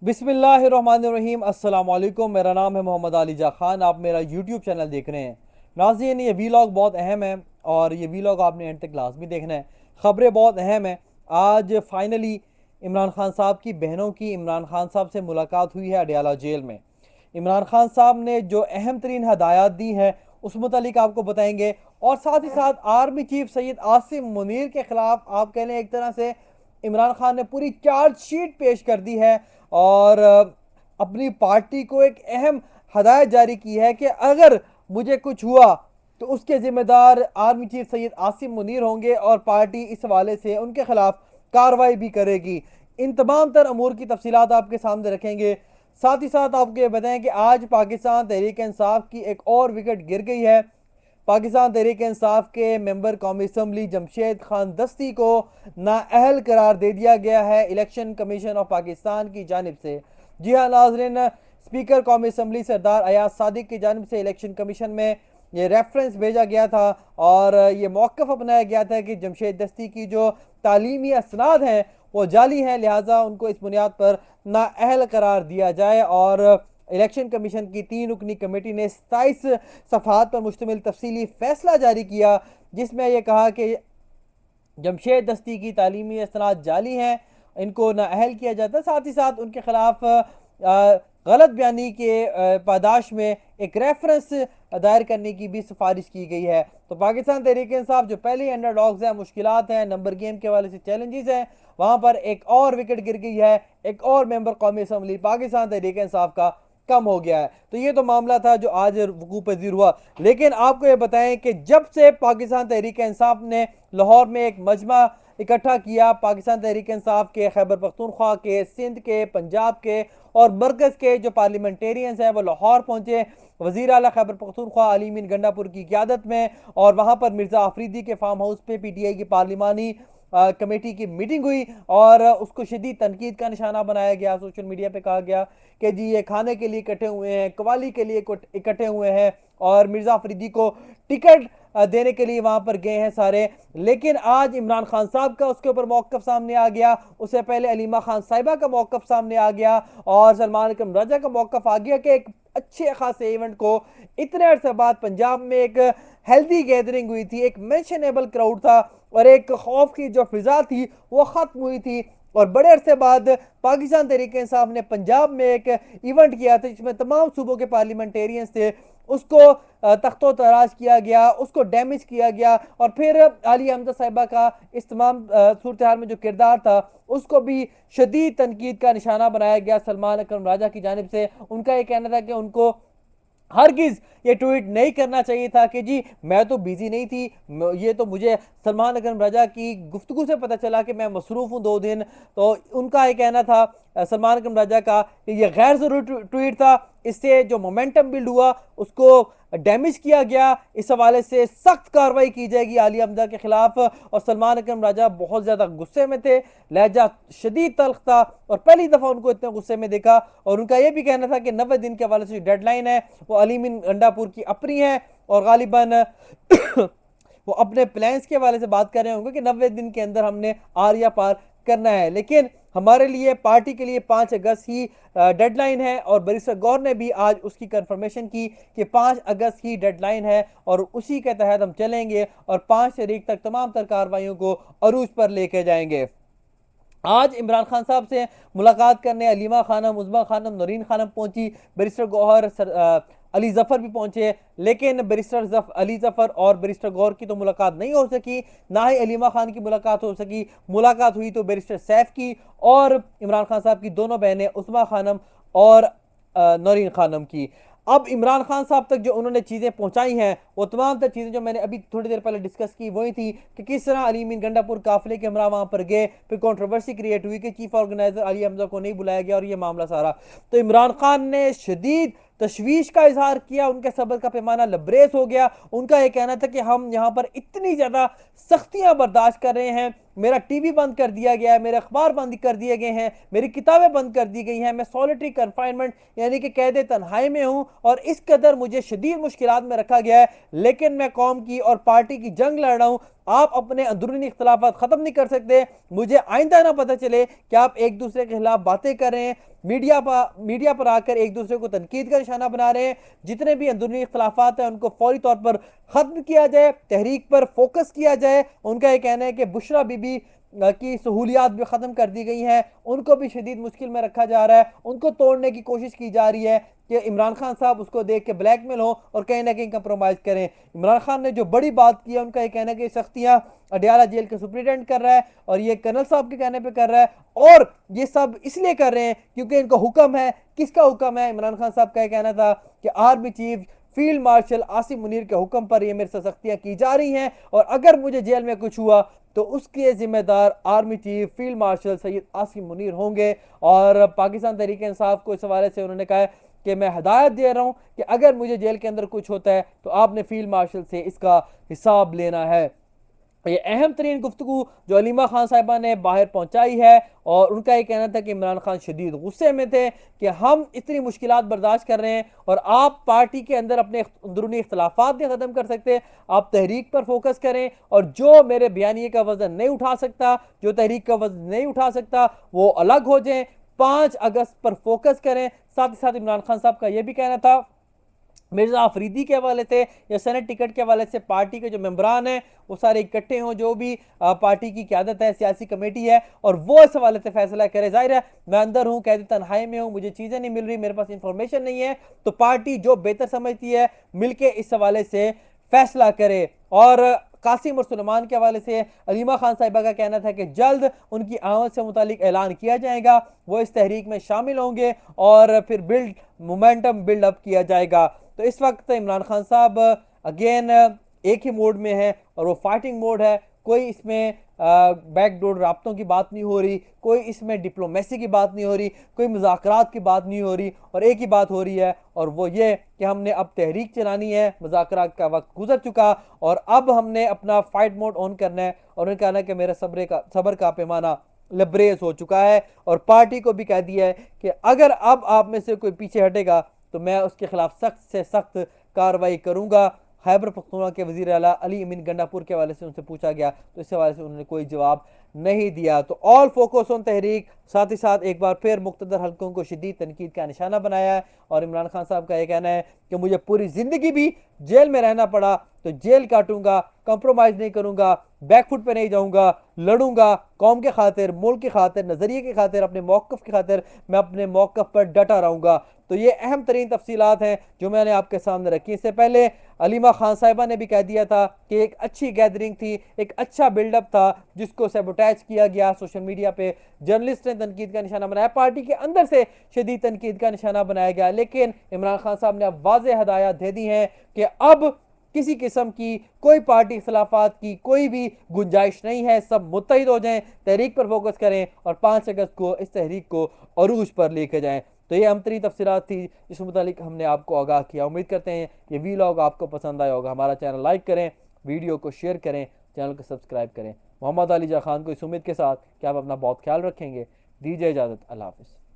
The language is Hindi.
बिस्मिल्लाहिर्रहमानिर्रहीम। अस्सलाम वालेकुम। मेरा नाम है मोहम्मद अलीजा ख़ान। आप मेरा यूट्यूब चैनल देख रहे हैं। नाज़रीन, ये वीलॉग बहुत अहम है और ये वीलॉग आपने एंड तक लाजमी देखना है। ख़बरें बहुत अहम हैं। आज फाइनली इमरान खान साहब की बहनों की इमरान खान साहब से मुलाकात हुई है अडयाला जेल में। इमरान खान साहब ने जो अहम तरीन हदायत दी हैं उस मुतालिक आपको बताएंगे, और साथ ही साथ आर्मी चीफ सैयद आसिम मुनीर के ख़िलाफ़ आप कह लें एक तरह से इमरान खान ने पूरी चार्जशीट पेश कर दी है और अपनी पार्टी को एक अहम हदायत जारी की है कि अगर मुझे कुछ हुआ तो उसके ज़िम्मेदार आर्मी चीफ सैयद आसिम मुनीर होंगे और पार्टी इस हवाले से उनके ख़िलाफ़ कार्रवाई भी करेगी। इन तमाम तर अमूर की तफसीलात आपके सामने रखेंगे। साथ ही साथ आपको ये बताएं कि आज पाकिस्तान तहरीक इंसाफ की एक और विकेट गिर गई है। पाकिस्तान तहरीक इंसाफ के मेंबर कौमी असम्बली जमशेद खान दस्ती को नाअहल करार दे दिया गया है इलेक्शन कमीशन ऑफ पाकिस्तान की जानिब से। जी हाँ नाजरीन, स्पीकर कौमी असम्बली सरदार अयाज सादिक की जानिब से इलेक्शन कमीशन में ये रेफरेंस भेजा गया था और ये मौक़िफ़ अपनाया गया था कि जमशेद दस्ती की जो तालीमी असनाद हैं वो जाली हैं, लिहाजा उनको इस बुनियाद पर नाअहल करार दिया जाए। और इलेक्शन कमीशन की 3 रुकनी कमेटी ने 27 सफ़हात पर मुश्तमिल तफसीली फ़ैसला जारी किया, जिसमें यह कहा कि जमशेद दस्ती की तालीमी असनाद जाली हैं, इनको नाअहल किया जाता है। साथ ही साथ उनके ख़िलाफ़ गलत बयानी के पादाश में एक रेफरेंस दायर करने की भी सिफारिश की गई है। तो पाकिस्तान तहरीक इंसाफ जो पहले ही अंडरडॉग्स हैं, मुश्किलात हैं, नंबर गेम के हवाले से चैलेंजेस हैं, वहाँ पर एक और विकेट गिर गई है। एक और मेंबर कौमी असम्बली पाकिस्तान तहरीक इंसाफ का कम हो गया है। तो ये तो मामला था जो आज वकूअ पजीर हुआ। लेकिन आपको ये बताएं कि जब से पाकिस्तान तहरीक इंसाफ ने लाहौर में एक मजमा इकट्ठा किया, पाकिस्तान तहरीक इंसाफ के, खैबर पख्तूनख्वा के, सिंध के, पंजाब के और मरकज़ के जो पार्लियामेंटेरियंस हैं वो लाहौर पहुँचे वज़ीर आला खैबर पख्तूनख्वा अली मीन गंडापुर की क़ियादत में, और वहाँ पर मिर्ज़ा आफरीदी के फार्म हाउस पे PTI की पार्लिमानी कमेटी की मीटिंग हुई और उसको शदीद तनकीद का निशाना बनाया गया। सोशल मीडिया पे कहा गया कि जी ये खाने के लिए इकट्ठे हुए हैं, कवाली के लिए इकट्ठे हुए हैं और मिर्ज़ा अफरीदी को टिकट देने के लिए वहाँ पर गए हैं सारे। लेकिन आज इमरान खान साहब का उसके ऊपर मौक़िफ़ सामने आ गया, उससे पहले अलीमा खान साहिबा का मौक़िफ़ सामने आ गया और सलमान अकरम राजा का मौक़िफ़ आ गया कि एक अच्छे खासे इवेंट को इतने अरसे बाद पंजाब में एक हेल्दी गैदरिंग हुई थी, एक मेंशनेबल क्राउड था और एक खौफ की जो फिजा थी वो ख़त्म हुई थी। और बड़े अरसे बाद पाकिस्तान तहरीक इंसाफ ने पंजाब में एक इवेंट किया था जिसमें तमाम सूबों के पार्लियामेंटेरियंस थे, उसको तख्तो तराज किया गया, उसको डैमेज किया गया और फिर आलिया हमजा साहिबा का इस तमाम सूरत हाल में जो किरदार था उसको भी शदीद तनकीद का निशाना बनाया गया सलमान अकरम राजा की जानिब से। उनका ये कहना था कि उनको हरगिज़ ये ट्वीट नहीं करना चाहिए था कि जी मैं तो बिजी नहीं थी, ये तो मुझे सलमान अकरम रजा की गुफ्तगू से पता चला कि मैं मसरूफ़ हूँ 2 दिन। तो उनका ये कहना था सलमान अकरम रजा का कि ये गैर ज़रूरी ट्वीट था, इससे जो मोमेंटम बिल्ड हुआ उसको डैमेज किया गया, इस हवाले से सख्त कार्रवाई की जाएगी आलिया हमजा के ख़िलाफ़। और सलमान अकरम राजा बहुत ज़्यादा गुस्से में थे, लहजा शदीद तल्ख था और पहली दफ़ा उनको इतने गुस्से में देखा। और उनका यह भी कहना था कि 90 दिन के हवाले से जो डेडलाइन है वो अली मीन गंडापुर की अपनी है और गालिबन वो अपने प्लान्स के हवाले से बात कर रहे होंगे कि 90 दिन के अंदर हमने आरिया पार करना है। लेकिन हमारे लिए, पार्टी के लिए 5 अगस्त ही डेडलाइन है और बैरिस्टर गौर ने भी आज उसकी कंफर्मेशन की कि 5 अगस्त ही डेडलाइन है और उसी के तहत हम चलेंगे और 5 तारीख तक तमाम तर कार्रवाइयों को अरूज पर लेके जाएंगे। आज इमरान खान साहब से मुलाकात करने अलीमा खानम, उज़मा खानम, नौरीन खानम पहुंची, बैरिस्टर गौहर, अली जफ़र भी पहुंचे, लेकिन बैरिस्टर अली जफ़र और बैरिस्टर गौहर की तो मुलाकात नहीं हो सकी, ना ही अलीमा खान की मुलाकात हो सकी। मुलाकात हुई तो बैरिस्टर सैफ की और इमरान खान साहब की दोनों बहनें उज़मा खानम और नौरीन खानम की। अब इमरान खान साहब तक जो उन्होंने चीज़ें पहुंचाई हैं वो तमाम तर चीज़ें जो मैंने अभी थोड़ी देर पहले डिस्कस की वही थी कि किस तरह अली मीन गंडापुर काफिले के हमरा वहाँ पर गए, फिर कंट्रोवर्सी क्रिएट हुई कि चीफ ऑर्गेनाइजर अली हमजा को नहीं बुलाया गया और ये मामला सारा। तो इमरान खान ने शदीद तशवीश का इजहार किया, उनके सब्र का पैमाना लबरेज हो गया। उनका यह कहना था कि हम यहाँ पर इतनी ज़्यादा सख्तियाँ बर्दाश्त कर रहे हैं, मेरा टीवी बंद कर दिया गया है, मेरे अखबार बंद कर दिए गए हैं, मेरी किताबें बंद कर दी गई हैं, मैं सॉलिटरी कन्फाइनमेंट यानी कि कैद तन्हाई में हूँ और इस कदर मुझे शदीद मुश्किलात में रखा गया है, लेकिन मैं कौम की और पार्टी की जंग लड़ रहा हूँ आप अपने अंदरूनी इख्तलाफात ख़त्म नहीं कर सकते, मुझे आइंदा ना पता चले कि आप एक दूसरे के खिलाफ बातें कर रहे हैं, मीडिया पर आकर एक दूसरे को तनकीद का निशाना बना रहे हैं। जितने भी अंदरूनी इख्तलाफात हैं उनको फौरी तौर पर ख़त्म किया जाए, तहरीक पर फोकस किया जाए। उनका ये कहना है कि बुशरा बीबी की सहूलियात भी ख़त्म कर दी गई हैं, उनको भी शदीद मुश्किल में रखा जा रहा है, उनको तोड़ने की कोशिश की जा रही है कि इमरान खान साहब उसको देख के ब्लैकमेल हो और कहीं ना कहीं कंप्रोमाइज़ करें। इमरान खान ने जो बड़ी बात की है, उनका ये कहना है कि सख्तियाँ अडयाला जेल के सुप्रिटेंडेंट कर रहा है और ये कर्नल साहब के कहने पे कर रहा है, और ये सब इसलिए कर रहे हैं क्योंकि इनको हुक्म है। किसका हुक्म है? इमरान खान साहब का ये कहना था कि army chief field marshal Asim Munir के हुक्म पर ये मेरे से सख्तियाँ की जा रही हैं, और अगर मुझे जेल में कुछ हुआ तो उसके जिम्मेदार army chief field marshal Syed Asim Munir होंगे। और पाकिस्तान तहरीक इंसाफ को इस हवाले से उन्होंने कहा है कि मैं हदायत दे रहा हूँ कि अगर मुझे जेल के अंदर कुछ होता है तो आपने फील्ड मार्शल से इसका हिसाब लेना है। ये अहम तरीन गुफ्तगू जो अलीमा खान साहिबा ने बाहर पहुंचाई है, और उनका ये कहना था कि इमरान खान शदीद गुस्से में थे कि हम इतनी मुश्किलात बर्दाश्त कर रहे हैं और आप पार्टी के अंदर अपने अंदरूनी इख्तलाफात नहीं ख़त्म कर सकते, आप तहरीक पर फोकस करें, और जो मेरे बयानिए का वज़न नहीं उठा सकता, जो तहरीक का वज़न नहीं उठा सकता, वो अलग हो जाएं। 5 अगस्त पर फोकस करें। साथ ही साथ इमरान खान साहब का यह भी कहना था मिर्ज़ा अफरीदी के हवाले से या सेनेट टिकट के हवाले से पार्टी के जो मेंबरान हैं वो सारे इकट्ठे हों, जो भी पार्टी की क़यादत है, सियासी कमेटी है, और वो इस हवाले से फैसला करे। जाहिर है मैं अंदर हूँ, कैद तन्हाई में हूँ, मुझे चीज़ें नहीं मिल रही, मेरे पास इंफॉर्मेशन नहीं है, तो पार्टी जो बेहतर समझती है मिलके इस हवाले से फैसला करे। और कासिम और सुलेमान के हवाले से अलीमा खान साहिबा का कहना था कि जल्द उनकी आमद से मुतालिक ऐलान किया जाएगा, वो इस तहरीक में शामिल होंगे और फिर मोमेंटम बिल्डअप किया जाएगा। तो इस वक्त इमरान खान साहब अगेन एक ही मोड में है और वो फाइटिंग मोड है। कोई इसमें बैकडोर राब्तों की बात नहीं हो रही, कोई इसमें डिप्लोमेसी की बात नहीं हो रही, कोई मुज़ाकरात की बात नहीं हो रही, और एक ही बात हो रही है, और वो ये कि हमने अब तहरीक चलानी है, मुज़ाकरात का वक्त गुजर चुका और अब हमने अपना फाइट मोड ऑन करना है। और उन्होंने कहना है कि मेरा सब्र का पैमाना लबरेज हो चुका है, और पार्टी को भी कह दिया है कि अगर अब आप में से कोई पीछे हटेगा तो मैं उसके खिलाफ सख्त से सख्त कार्रवाई करूंगा। खैबर पख्तूनख्वा के वज़ीर आला अली अमीन गंडापुर के हवाले से उनसे पूछा गया तो इस हवाले से उन्होंने कोई जवाब नहीं दिया। तो ऑल फोकस ऑन तहरीक, साथ ही साथ एक बार फिर मुख्तदर हल्कों को शदीद तनकीद का निशाना बनाया है। और इमरान खान साहब का यह कहना है कि मुझे पूरी ज़िंदगी भी जेल में रहना पड़ा तो जेल काटूंगा, कंप्रोमाइज़ नहीं करूंगा, बैकफुट पे नहीं जाऊंगा, लड़ूंगा, कौम के खातिर, मुल्क की खातिर, नज़रिए की खातिर, अपने मौक़िफ़ की खातिर मैं अपने मौक़िफ़ पर डटा रहूंगा। तो ये अहम तरीन तफसीलात हैं जो मैंने आपके सामने रखी। इससे पहले अलीमा खान साहिबा ने भी कह दिया था कि एक अच्छी गैदरिंग थी, एक अच्छा बिल्डअप था जिसको सैबोटेज किया गया। सोशल मीडिया पे जर्नलिस्ट ने तनकीद का निशाना बनाया, पार्टी के अंदर से शदीद तनकीद का निशाना बनाया गया, लेकिन इमरान खान साहब ने अब वाज़ेह हदायत दे दी हैं कि अब किसी किस्म की कोई पार्टी इख्तलाफात की कोई भी गुंजाइश नहीं है, सब मुत्तहिद हो जाएं, तहरीक पर फोकस करें और 5 अगस्त को इस तहरीक को अरूज पर लेके जाएं। तो ये अहम तफसीलात थी जिस मुतालिक हमने आपको आगाह किया। उम्मीद करते हैं ये वीलॉग आपको पसंद आया होगा। हमारा चैनल लाइक करें, वीडियो को शेयर करें, चैनल को सब्सक्राइब करें। मोहम्मद अली जा खान को इस उम्मीद के साथ कि आप अपना बहुत ख्याल रखेंगे। दीजिए इजाज़त, अल्लाह हाफ़िज़।